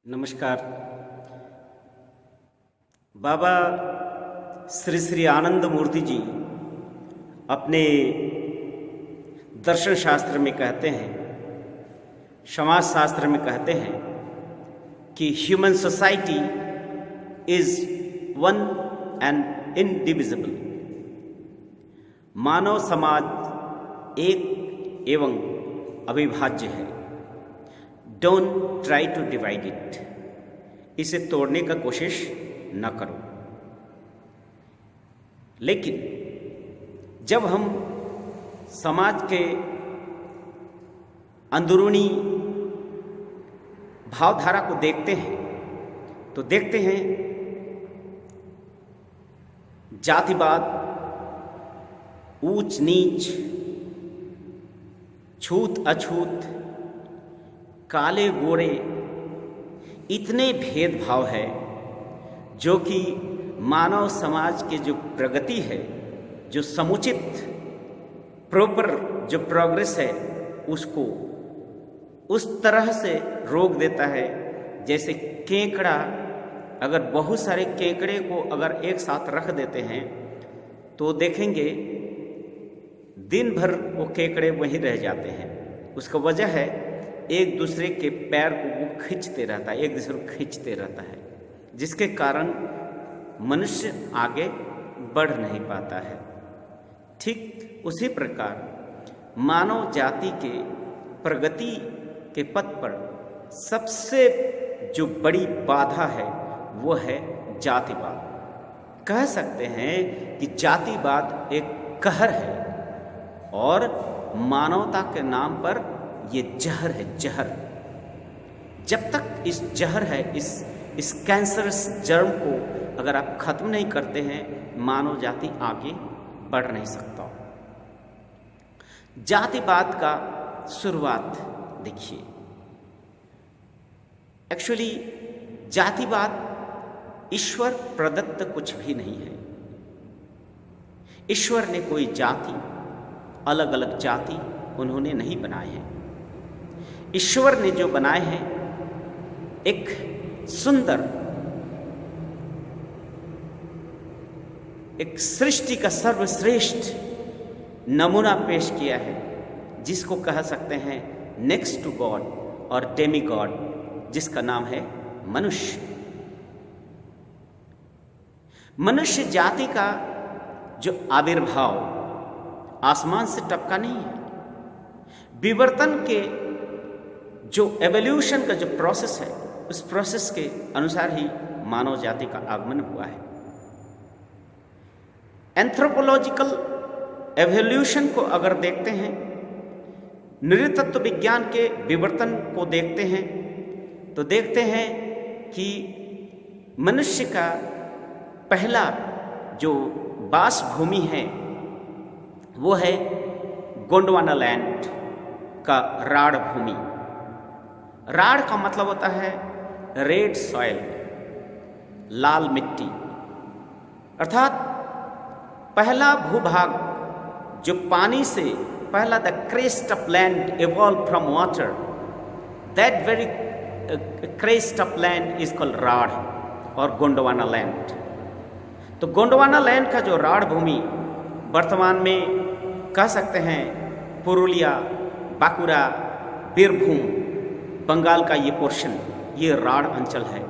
नमस्कार। बाबा श्री श्री आनंद मूर्ति जी अपने दर्शन शास्त्र में कहते हैं, समाज शास्त्र में कहते हैं कि human society is one and indivisible. मानव समाज एक एवं अविभाज्य है। Don't try to divide it. इसे तोड़ने का कोशिश न करो। लेकिन जब हम समाज के अंदरूनी भावधारा को देखते हैं तो देखते हैं जातिवाद, ऊंच नीच, छूत अछूत, काले गोरे, इतने भेदभाव है जो कि मानव समाज के जो प्रगति है, जो समुचित प्रॉपर जो प्रोग्रेस है, उसको उस तरह से रोक देता है जैसे केकड़ा। अगर बहुत सारे केकड़े को अगर एक साथ रख देते हैं तो देखेंगे दिन भर वो केकड़े वहीं रह जाते हैं। उसका वजह है एक दूसरे के पैर को वो खींचते रहता है, एक दूसरे को खींचते रहता है, जिसके कारण मनुष्य आगे बढ़ नहीं पाता है। ठीक उसी प्रकार मानव जाति के प्रगति के पथ पर सबसे जो बड़ी बाधा है वो है जातिवाद। कह सकते हैं कि जातिवाद एक कहर है और मानवता के नाम पर ये जहर है, जहर। जब तक इस जहर है, इस कैंसरस जर्म को अगर आप खत्म नहीं करते हैं, मानव जाति आगे बढ़ नहीं सकता। जातिवाद का शुरुआत देखिए। एक्चुअली जातिवाद ईश्वर प्रदत्त कुछ भी नहीं है। ईश्वर ने कोई जाति, अलग अलग जाति उन्होंने नहीं बनाए हैं। ईश्वर ने जो बनाए हैं एक सुंदर, एक सृष्टि का सर्वश्रेष्ठ नमूना पेश किया है, जिसको कह सकते हैं नेक्स्ट टू गॉड और डेमी गॉड, जिसका नाम है मनुष्य। मनुष्य जाति का जो आविर्भाव आसमान से टपका नहीं है। विवर्तन के जो एवोल्यूशन का जो प्रोसेस है, उस प्रोसेस के अनुसार ही मानव जाति का आगमन हुआ है। एंथ्रोपोलॉजिकल एवोल्यूशन को अगर देखते हैं, नृतत्व विज्ञान के विवर्तन को देखते हैं तो देखते हैं कि मनुष्य का पहला जो वास भूमि है वो है गोंडवाना लैंड का राड़ भूमि। राड़ का मतलब होता है रेड सॉइल, लाल मिट्टी। अर्थात पहला भूभाग जो पानी से, पहला the crest of land evolve from water, that very crest of land is called राड़ और गोंडवाना लैंड। तो गोंडवाना लैंड का जो राड़ भूमि वर्तमान में कह सकते हैं पुरुलिया, बांकुड़ा, बीरभूम, बंगाल का ये पोर्शन, ये राड़ अंचल है।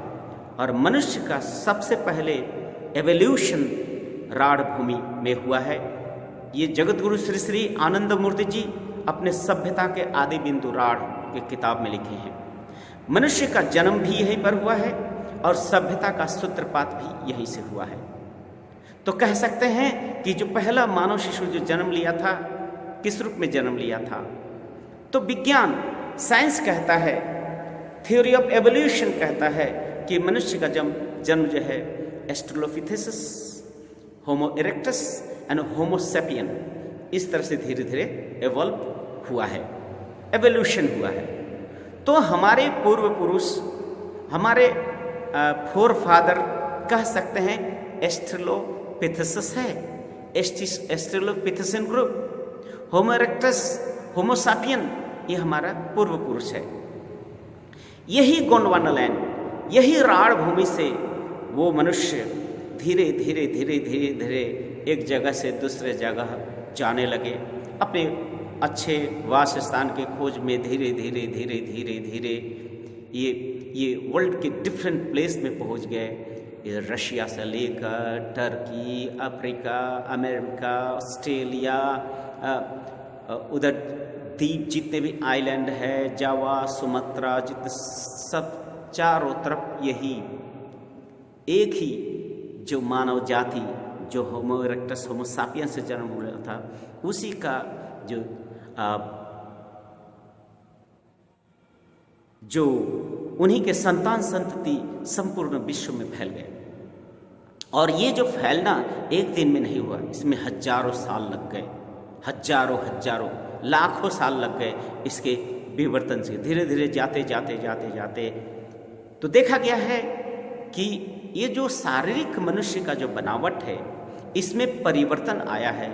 और मनुष्य का सबसे पहले एवोल्यूशन राड़ भूमि में हुआ है। ये जगतगुरु श्री श्री आनंद मूर्ति जी अपने सभ्यता के आदि बिंदु राड़ के किताब में लिखे हैं। मनुष्य का जन्म भी यहीं पर हुआ है और सभ्यता का सूत्रपात भी यहीं से हुआ है। तो कह सकते हैं कि जो पहला मानव शिशु जो जन्म लिया था, किस रूप में जन्म लिया था? तो विज्ञान, साइंस कहता है, थ्योरी ऑफ एवोल्यूशन कहता है कि मनुष्य का जन्म जो है एस्ट्रोलोपिथेसिस, होमो इरेक्टस एंड होमो सेपियन, इस तरह से धीरे धीरे एवॉल्व हुआ है, एवोल्यूशन हुआ है। तो हमारे पूर्व पुरुष, हमारे फोर फादर कह सकते हैं एस्ट्रोलोपिथेसिस है, एस्ट्रोलोपिथेसियन ग्रुप, होमो इरेक्टस, होमो सापियन, ये हमारा पूर्व पुरुष है। यही गोंडवाना लैंड यही राड़ भूमि से वो मनुष्य धीरे धीरे धीरे धीरे धीरे एक जगह से दूसरे जगह जाने लगे, अपने अच्छे वासस्थान के खोज में धीरे धीरे धीरे धीरे धीरे ये वर्ल्ड के डिफरेंट प्लेस में पहुंच गए। रशिया से लेकर टर्की, अफ्रीका, अमेरिका, ऑस्ट्रेलिया, उधर द्वीप जितने भी आइलैंड है, जावा, सुमात्रा, जितने सब चारों तरफ यही एक ही जो मानव जाति जो होमो इरेक्टस होमो सापियंस से जन्म हुआ था, उसी का जो उन्हीं के संतान संतति संपूर्ण विश्व में फैल गए। और ये जो फैलना एक दिन में नहीं हुआ, इसमें हजारों साल लग गए, हजारों लाखों साल लग गए इसके विवर्तन से। धीरे धीरे जाते जाते जाते जाते तो देखा गया है कि ये जो शारीरिक मनुष्य का जो बनावट है, इसमें परिवर्तन आया है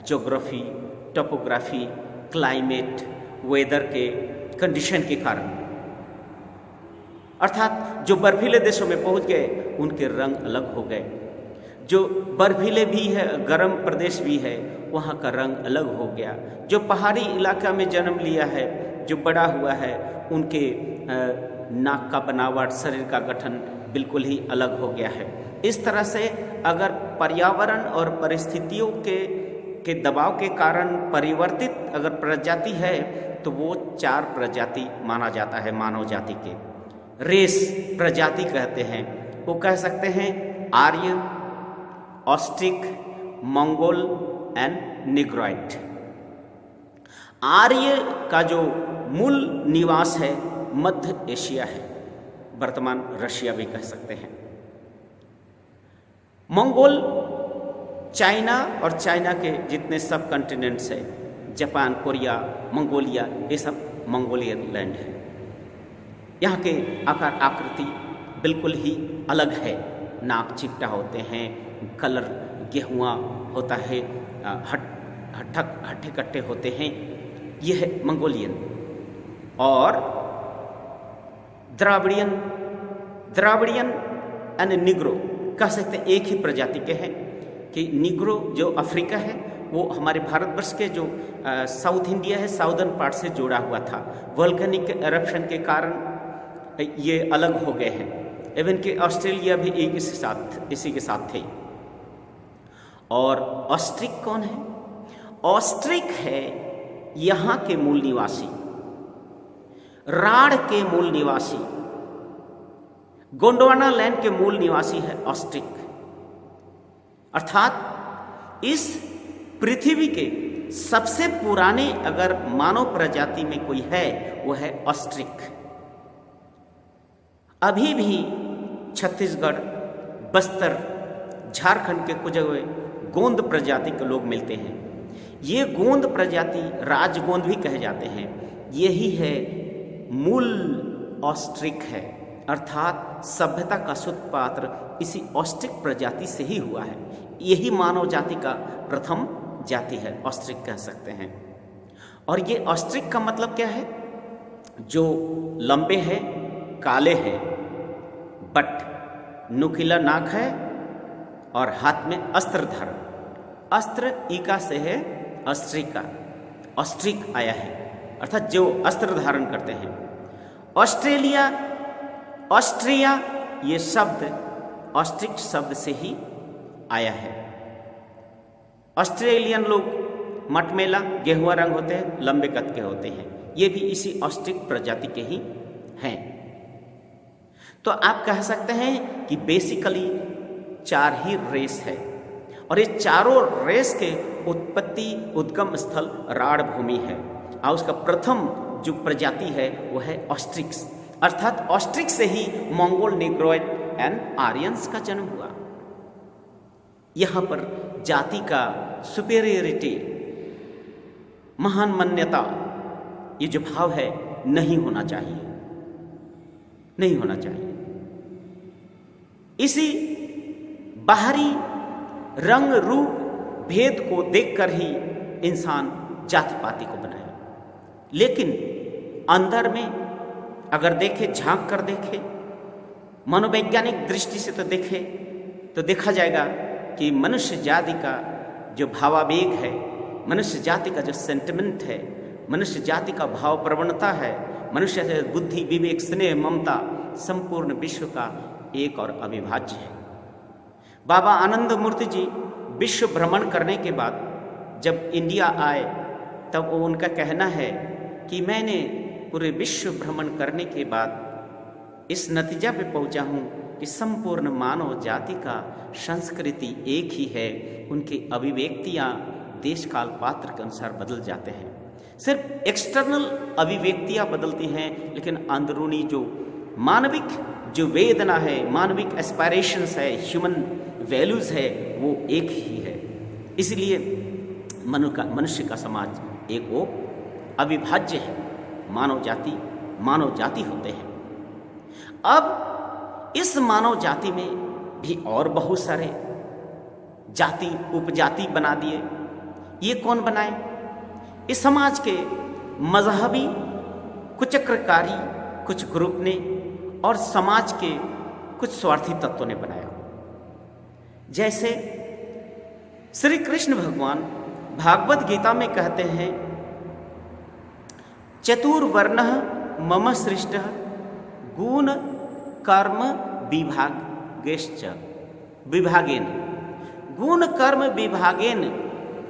ज्योग्राफी, टोपोग्राफी, क्लाइमेट, वेदर के कंडीशन के कारण। अर्थात जो बर्फीले देशों में पहुंच गए उनके रंग अलग हो गए, जो बर्फीले भी है, गर्म प्रदेश भी है, वहाँ का रंग अलग हो गया। जो पहाड़ी इलाका में जन्म लिया है, जो बड़ा हुआ है, उनके नाक का बनावट, शरीर का गठन बिल्कुल ही अलग हो गया है। इस तरह से अगर पर्यावरण और परिस्थितियों के दबाव के कारण परिवर्तित अगर प्रजाति है तो वो 4 प्रजाति माना जाता है मानव जाति के। रेस प्रजाति कहते हैं, वो कह सकते हैं आर्य, ऑस्ट्रिक, मंगोल एंड निग्रोइड। आर्य का जो मूल निवास है मध्य एशिया है, वर्तमान रशिया भी कह सकते हैं। मंगोल चाइना और चाइना के जितने सब कॉन्टिनेंट्स है, जापान, कोरिया, मंगोलिया, ये सब मंगोलियन लैंड है। यहाँ के आकार आकृति बिल्कुल ही अलग है, नाक चिपटा होते हैं, कलर गेहुआ होता है, हट्टे कट्टे होते हैं, यह है मंगोलियन। और द्राविडियन एंड निग्रो कह सकते हैं एक ही प्रजाति के हैं। कि निग्रो जो अफ्रीका है वो हमारे भारतवर्ष के जो साउथ इंडिया है, साउदर्न पार्ट से जुड़ा हुआ था। वोल्केनिक एरप्शन के कारण ये अलग हो गए हैं। इवन कि ऑस्ट्रेलिया भी एक इसी के साथ थे। और ऑस्ट्रिक कौन है? ऑस्ट्रिक है यहाँ के मूल निवासी, राड़ के मूल निवासी, गोंडवाना लैंड के मूल निवासी है ऑस्ट्रिक। अर्थात इस पृथ्वी के सबसे पुराने अगर मानव प्रजाति में कोई है वो है ऑस्ट्रिक। अभी भी छत्तीसगढ़, बस्तर, झारखंड के कुछ जगह गोंद प्रजाति के लोग मिलते हैं। ये गोंद प्रजाति राजगोंद भी कहे जाते हैं, यही है मूल ऑस्ट्रिक है। अर्थात सभ्यता का सूत्रपात्र इसी ऑस्ट्रिक प्रजाति से ही हुआ है। यही मानव जाति का प्रथम जाति है, ऑस्ट्रिक कह सकते हैं। और ये ऑस्ट्रिक का मतलब क्या है? जो लंबे हैं, काले हैं, बट नुकीला नाक है और हाथ में अस्त्र धारण। अस्त्र ईका से है ऑस्ट्रिका, ऑस्ट्रिक आया है, अर्थात जो अस्त्र धारण करते हैं। ऑस्ट्रिया ये शब्द ऑस्ट्रिक शब्द से ही आया है। ऑस्ट्रेलियन लोग मटमेला, गेहुआ रंग होते हैं, लंबे कद के होते हैं, ये भी इसी ऑस्ट्रिक प्रजाति के ही हैं। तो आप कह सकते हैं कि बेसिकली 4 ही रेस है और ये चारों रेस के उत्पत्ति उद्गम स्थल राड़ भूमि है। और उसका प्रथम जो प्रजाति है वो है ऑस्ट्रिक्स। अर्थात ऑस्ट्रिक से ही मंगोल, निग्रोइड एंड आर्यंस का जन्म हुआ। यहाँ पर जाति का सुपेरियरिटी, महान मान्यता, ये जो भाव है नहीं होना चाहिए, नहीं होना चाहिए। इसी बाहरी रंग रूप भेद को देखकर ही इंसान जाति पाति को बनाया, लेकिन अंदर में अगर देखे, झांक कर देखे, मनोवैज्ञानिक दृष्टि से तो देखे तो देखा जाएगा कि मनुष्य जाति का जो भावावेग है, मनुष्य जाति का जो सेंटिमेंट है, मनुष्य जाति का भाव प्रवणता है, मनुष्य से बुद्धि, विवेक, स्नेह, ममता संपूर्ण विश्व का एक और अविभाज्य है। बाबा आनंद मूर्ति जी विश्व भ्रमण करने के बाद जब इंडिया आए तब उनका कहना है कि मैंने पूरे विश्व भ्रमण करने के बाद इस नतीजा पे पहुंचा हूँ कि संपूर्ण मानव जाति का संस्कृति एक ही है। उनकी अभिव्यक्तियाँ देश काल पात्र के अनुसार बदल जाते हैं। सिर्फ एक्सटर्नल अभिव्यक्तियाँ बदलती हैं, लेकिन अंदरूनी जो मानविक जो वेदना है, मानविक एस्पायरेशंस है, ह्यूमन वैल्यूज़ है, वो एक ही है। इसलिए मनुष्य का समाज एक वो अविभाज्य है। मानव जाति होते हैं। अब इस मानव जाति में भी और बहुत सारे जाति उपजाति बना दिए। ये कौन बनाए? इस समाज के मजहबी कुचक्रकारी कुछ ग्रुप ने और समाज के कुछ स्वार्थी तत्वों ने बनाया। जैसे श्री कृष्ण भगवान भागवत गीता में कहते हैं, चतुर्वर्णः मम सृष्टः गुण कर्म विभागेन। गुण कर्म विभागेन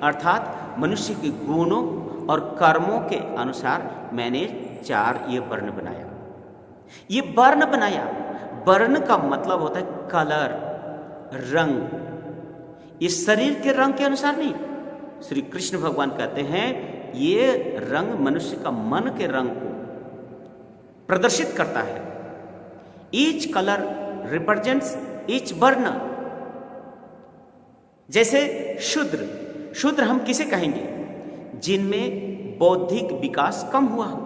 अर्थात मनुष्य के गुणों और कर्मों के अनुसार मैंने 4 ये वर्ण बनाया। ये वर्ण बनाया, वर्ण का मतलब होता है कलर, रंग। इस शरीर के रंग के अनुसार नहीं। श्री कृष्ण भगवान कहते हैं ये रंग मनुष्य का मन के रंग को प्रदर्शित करता है। ईच कलर रिप्रेजेंट्स ईच वर्ण। जैसे शूद्र हम किसे कहेंगे? जिनमें बौद्धिक विकास कम हुआ हो।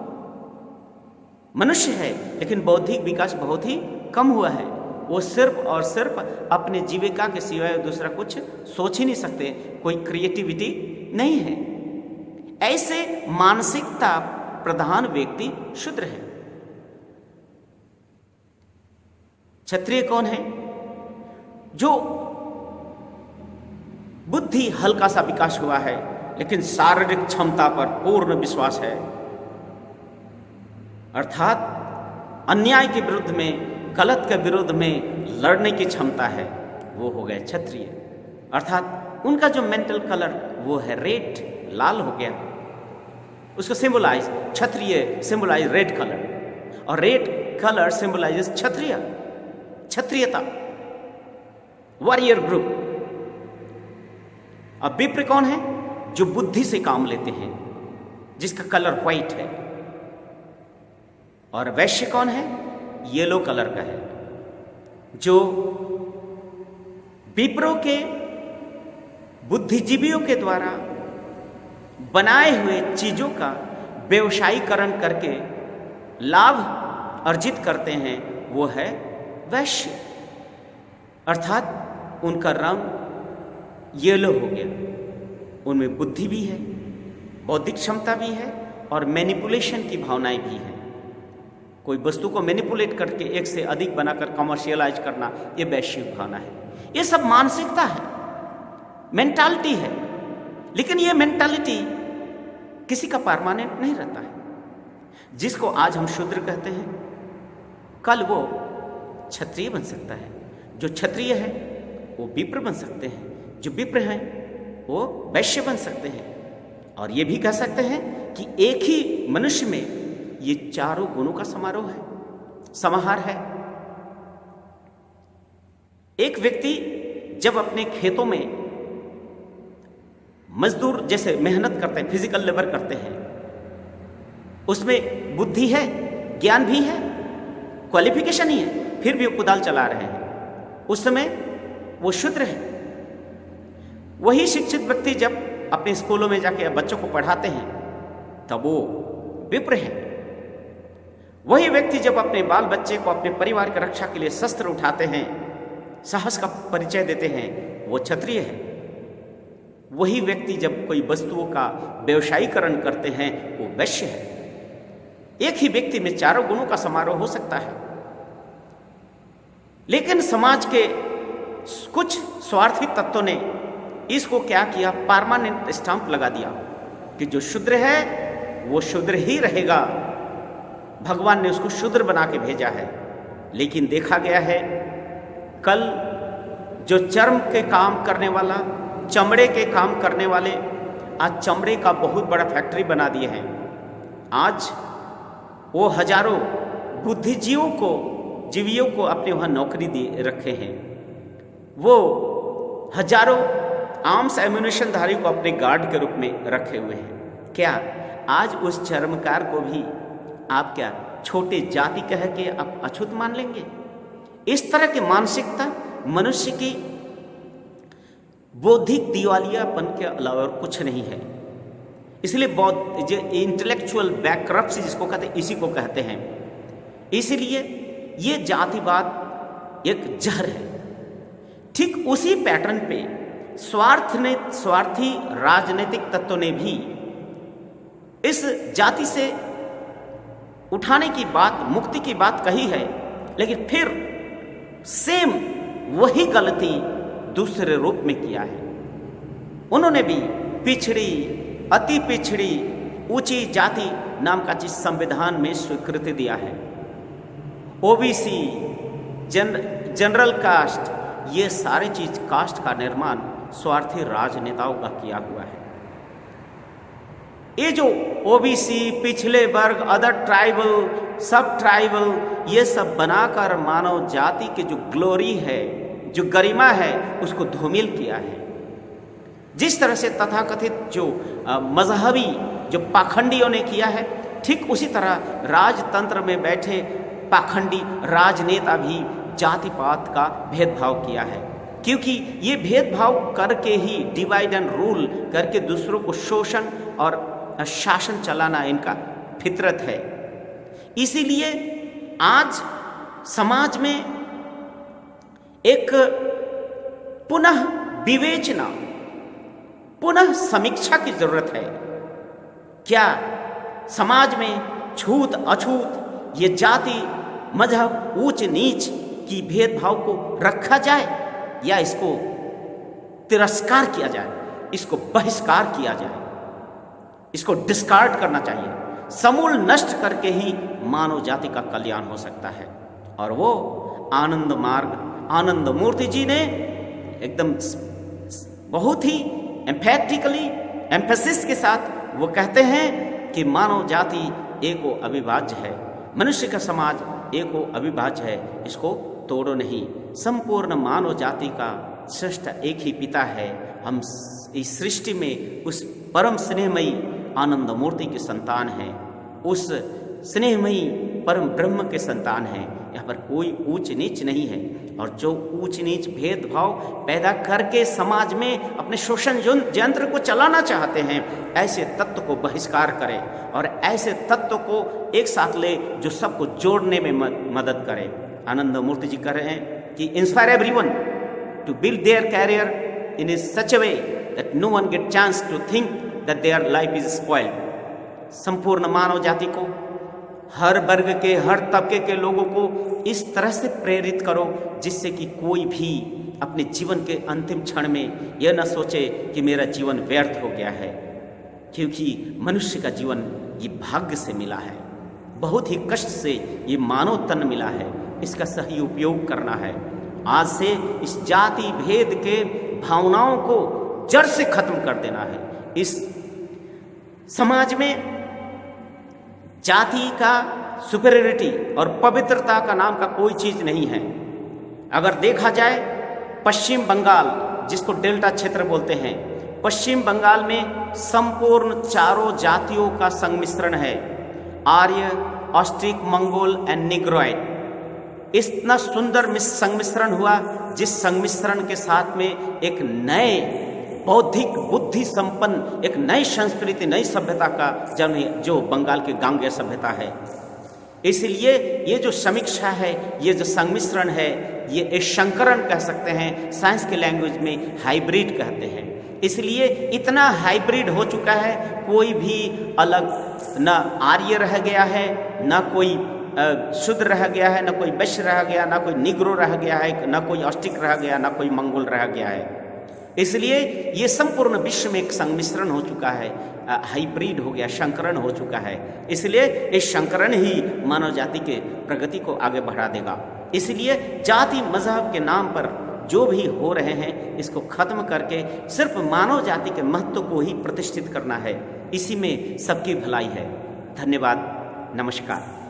मनुष्य है लेकिन बौद्धिक विकास बहुत ही कम हुआ है। वो सिर्फ और सिर्फ अपने जीविका के सिवाय दूसरा कुछ सोच ही नहीं सकते, कोई क्रिएटिविटी नहीं है। ऐसे मानसिकता प्रधान व्यक्ति शूद्र है। क्षत्रिय कौन है? जो बुद्धि हल्का सा विकास हुआ है लेकिन शारीरिक क्षमता पर पूर्ण विश्वास है, अर्थात अन्याय के विरुद्ध में, गलत के विरुद्ध में लड़ने की क्षमता है, वो हो गए क्षत्रिय। अर्थात उनका जो मेंटल कलर वो है रेड, लाल हो गया। उसको symbolise, Kshatriya symbolise red colour, और रेड कलर सिंबलाइजेस क्षत्रियता, वॉरियर ग्रुप। अब विप्र कौन है? जो बुद्धि से काम लेते हैं, जिसका कलर व्हाइट है। और वैश्य कौन है? येलो कलर का है, जो विप्रों के बुद्धिजीवियों के द्वारा बनाए हुए चीजों का व्यवसायीकरण करके लाभ अर्जित करते हैं, वो है वैश्य। अर्थात उनका रंग येलो हो गया। उनमें बुद्धि भी है, बौद्धिक क्षमता भी है और मैनिपुलेशन की भावनाएं भी हैं। कोई वस्तु को मैनिपुलेट करके एक से अधिक बनाकर कमर्शियलाइज करना, ये वैश्विक भावना है। ये सब मानसिकता है, मेंटालिटी है। लेकिन ये मेंटालिटी किसी का परमानेंट नहीं रहता है। जिसको आज हम शूद्र कहते हैं, कल वो क्षत्रिय बन सकता है। जो क्षत्रिय है वो विप्र बन सकते हैं, जो विप्र हैं वो वैश्य बन सकते हैं। और ये भी कह सकते हैं कि एक ही मनुष्य में ये चारों गुणों का समाहार है। एक व्यक्ति जब अपने खेतों में मजदूर जैसे मेहनत करते हैं, फिजिकल लेबर करते हैं, उसमें बुद्धि है, ज्ञान भी है, क्वालिफिकेशन ही है, फिर भी वो कुदाल चला रहे हैं, उस समय वो शूद्र है। वही शिक्षित व्यक्ति जब अपने स्कूलों में जाके बच्चों को पढ़ाते हैं तब वो विप्र है। वही व्यक्ति जब अपने बाल बच्चे को अपने परिवार की रक्षा के लिए शस्त्र उठाते हैं, साहस का परिचय देते हैं, वो क्षत्रिय है। वही व्यक्ति जब कोई वस्तुओं का व्यवसायीकरण करते हैं, वो वैश्य है। एक ही व्यक्ति में चारों गुणों का समारोह हो सकता है। लेकिन समाज के कुछ स्वार्थी तत्वों ने इसको क्या किया, परमानेंट स्टाम्प लगा दिया कि जो शूद्र है वो शूद्र ही रहेगा, भगवान ने उसको शूद्र बना के भेजा है। लेकिन देखा गया है कल जो चर्म के काम करने वाला, चमड़े के काम करने वाले आज चमड़े का बहुत बड़ा फैक्ट्री बना दिए हैं। आज वो हजारों बुद्धिजीवियों को अपने वहाँ नौकरी दे रखे हैं। वो हजारों आर्म्स एम्यूनिशन धारी को अपने गार्ड के रूप में रखे हुए हैं। क्या आज उस चर्मकार को भी आप क्या छोटे जाति कह के आप अछूत मान लेंगे? इस तरह की मानसिकता मनुष्य की बौद्धिक दिवालियापन के अलावा और कुछ नहीं है। इसलिए बौद्ध जो इंटेलेक्चुअल बैंकरप्सी जिसको कहते हैं, इसी को कहते हैं। इसलिए ये जातिवाद एक जहर है। ठीक उसी पैटर्न पे स्वार्थी राजनीतिक तत्वों ने भी इस जाति से उठाने की बात, मुक्ति की बात कही है, लेकिन फिर सेम वही गलती दूसरे रूप में किया है। उन्होंने भी पिछड़ी, अति पिछड़ी, ऊंची जाति नाम का चीज संविधान में स्वीकृति दिया है। ओबीसी, जनरल कास्ट, ये सारे चीज कास्ट का निर्माण स्वार्थी राजनेताओं का किया हुआ है। ये जो ओबीसी, पिछले वर्ग, अदर ट्राइबल, सब ट्राइबल, ये सब बनाकर मानव जाति के जो ग्लोरी है, जो गरिमा है, उसको धूमिल किया है। जिस तरह से तथाकथित जो मजहबी जो पाखंडियों ने किया है, ठीक उसी तरह राजतंत्र में बैठे पाखंडी राजनेता भी जाति पात का भेदभाव किया है। क्योंकि ये भेदभाव करके ही, डिवाइड एंड रूल करके दूसरों को शोषण और शासन चलाना इनका फितरत है। इसीलिए आज समाज में एक पुनः विवेचना, पुनः समीक्षा की जरूरत है। क्या समाज में छूत अछूत, ये जाति, मजहब, ऊंच नीच की भेदभाव को रखा जाए या इसको तिरस्कार किया जाए, इसको बहिष्कार किया जाए, इसको डिस्कार्ड करना चाहिए। समूल नष्ट करके ही मानव जाति का कल्याण हो सकता है। और वो आनंद मार्ग आनंद मूर्ति जी ने एकदम बहुत ही एम्फेटिकली, एम्फेसिस के साथ वो कहते हैं कि मानव जाति एको अविभाज्य है, मनुष्य का समाज एको अविभाज्य है, इसको तोड़ो नहीं। संपूर्ण मानव जाति का श्रेष्ठ एक ही पिता है। हम इस सृष्टि में उस परम स्नेहमयी आनंद मूर्ति की संतान है, उस स्नेहमयी परम ब्रह्म के संतान है। यहाँ पर कोई ऊंच नीच नहीं है। और जो ऊंच नीच भेदभाव पैदा करके समाज में अपने शोषण यंत्र को चलाना चाहते हैं, ऐसे तत्व को बहिष्कार करें और ऐसे तत्व को एक साथ ले जो सबको जोड़ने में मदद करे। आनंद मूर्ति जी कह रहे हैं कि inspire everyone to build their career in such a way that no one get chance to think that their life is spoiled. संपूर्ण मानव जाति को, हर वर्ग के, हर तबके के लोगों को इस तरह से प्रेरित करो जिससे कि कोई भी अपने जीवन के अंतिम क्षण में यह न सोचे कि मेरा जीवन व्यर्थ हो गया है। क्योंकि मनुष्य का जीवन ये भाग्य से मिला है, बहुत ही कष्ट से ये मानव तन मिला है, इसका सही उपयोग करना है। आज से इस जाति भेद के भावनाओं को जड़ से खत्म कर देना है। इस समाज में जाति का सुपेरियरिटी और पवित्रता का नाम का कोई चीज नहीं है। अगर देखा जाए पश्चिम बंगाल, जिसको डेल्टा क्षेत्र बोलते हैं, पश्चिम बंगाल में संपूर्ण चारों जातियों का संमिश्रण है, आर्य, ऑस्ट्रिक, मंगोल एंड निग्रोइड। इतना सुंदर संमिश्रण हुआ, जिस संमिश्रण के साथ में एक नए बौद्धिक बुद्धि संपन्न एक नई संस्कृति, नई सभ्यता का जन्म जो बंगाल की गांगेय सभ्यता है। इसलिए ये जो समीक्षा है, ये जो संमिश्रण है, ये एक संकरण कह सकते हैं, साइंस के लैंग्वेज में हाइब्रिड कहते हैं। इसलिए इतना हाइब्रिड हो चुका है, कोई भी अलग न आर्य रह गया है, न कोई शुद्ध रह गया है, ना कोई वैश्य रह गया, ना कोई निग्रो रह गया है, ना कोई ऑस्टिक रह गया, ना कोई मंगोल रह गया है। इसलिए ये संपूर्ण विश्व में एक संमिश्रण हो चुका है, हाइब्रिड हो गया, संकरण हो चुका है। इसलिए इस संकरण ही मानव जाति के प्रगति को आगे बढ़ा देगा। इसलिए जाति मजहब के नाम पर जो भी हो रहे हैं, इसको खत्म करके सिर्फ मानव जाति के महत्व को ही प्रतिष्ठित करना है। इसी में सबकी भलाई है। धन्यवाद, नमस्कार।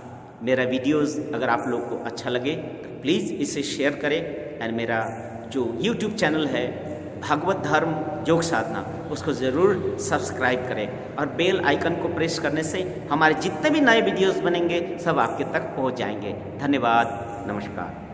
मेरा वीडियोस अगर आप लोग को अच्छा लगे तो प्लीज़ इसे शेयर करें, एंड मेरा जो यूट्यूब चैनल है भागवत धर्म योग साधना, उसको ज़रूर सब्सक्राइब करें और बेल आइकन को प्रेस करने से हमारे जितने भी नए वीडियोस बनेंगे सब आपके तक पहुंच जाएंगे। धन्यवाद, नमस्कार।